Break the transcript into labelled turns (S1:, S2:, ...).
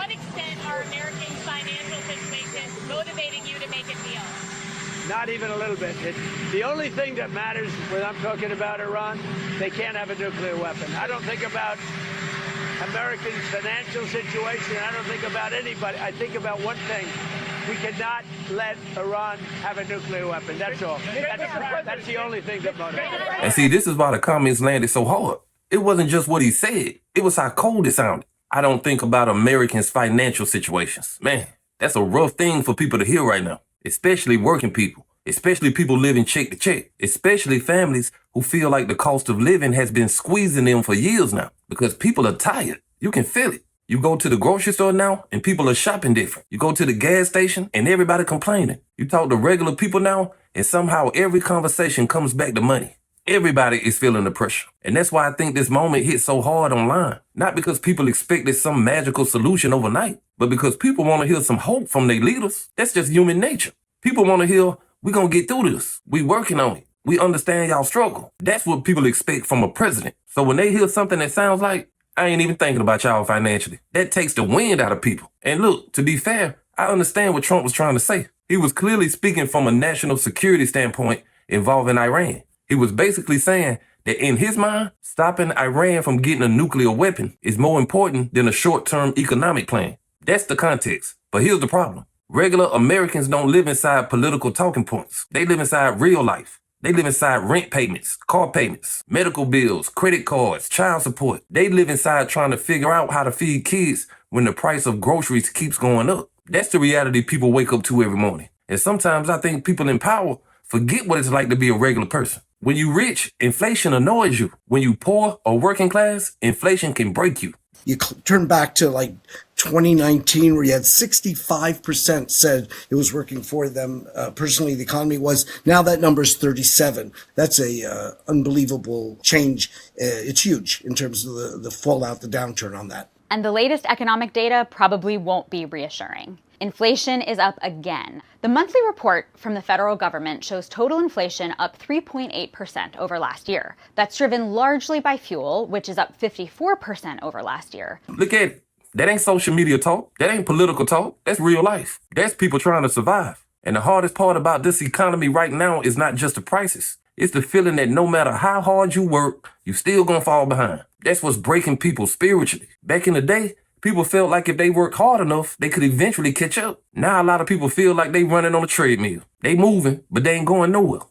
S1: what extent are Americans' financial situations motivating you to make a deal?
S2: Not even a little bit. The only thing that matters when I'm talking about Iran, they can't have a nuclear weapon. I don't think about Americans' financial situation. I don't think about anybody. I think about one thing. We cannot let Iran have a nuclear weapon. That's all. That's the only thing that motivates.
S3: And see, this is why the comments landed so hard. It wasn't just what he said. It was how cold it sounded. I don't think about Americans' financial situations. Man, that's a rough thing for people to hear right now, especially working people, especially people living check to check, especially families who feel like the cost of living has been squeezing them for years now because people are tired. You can feel it. You go to the grocery store now and people are shopping different. You go to the gas station and everybody complaining. You talk to regular people now and somehow every conversation comes back to money. Everybody is feeling the pressure. And that's why I think this moment hit so hard online. Not because people expected some magical solution overnight, but because people want to hear some hope from their leaders. That's just human nature. People want to hear, we're going to get through this. We working on it. We understand y'all struggle. That's what people expect from a president. So when they hear something that sounds like, I ain't even thinking about y'all financially, that takes the wind out of people. And look, to be fair, I understand what Trump was trying to say. He was clearly speaking from a national security standpoint involving Iran. He was basically saying that in his mind, stopping Iran from getting a nuclear weapon is more important than a short-term economic plan. That's the context. But here's the problem. Regular Americans don't live inside political talking points. They live inside real life. They live inside rent payments, car payments, medical bills, credit cards, child support. They live inside trying to figure out how to feed kids when the price of groceries keeps going up. That's the reality people wake up to every morning. And sometimes I think people in power forget what it's like to be a regular person. When you rich, inflation annoys you. When you poor or working class, inflation can break you.
S4: You turn back to like 2019 where you had 65% said it was working for them. Personally, the economy was. Now that number is 37. That's a unbelievable change. It's huge in terms of the fallout, the downturn on that.
S5: And the latest economic data probably won't be reassuring. Inflation is up again. The monthly report from the federal government shows total inflation up 3.8% over last year. That's driven largely by fuel, which is up 54% over last year.
S3: Look at it. That ain't social media talk. That ain't political talk. That's real life. That's people trying to survive. And the hardest part about this economy right now is not just the prices. It's the feeling that no matter how hard you work, you still gonna fall behind. That's what's breaking people spiritually. Back in the day, people felt like if they worked hard enough, they could eventually catch up. Now a lot of people feel like they running on a treadmill. They moving, but they ain't going nowhere.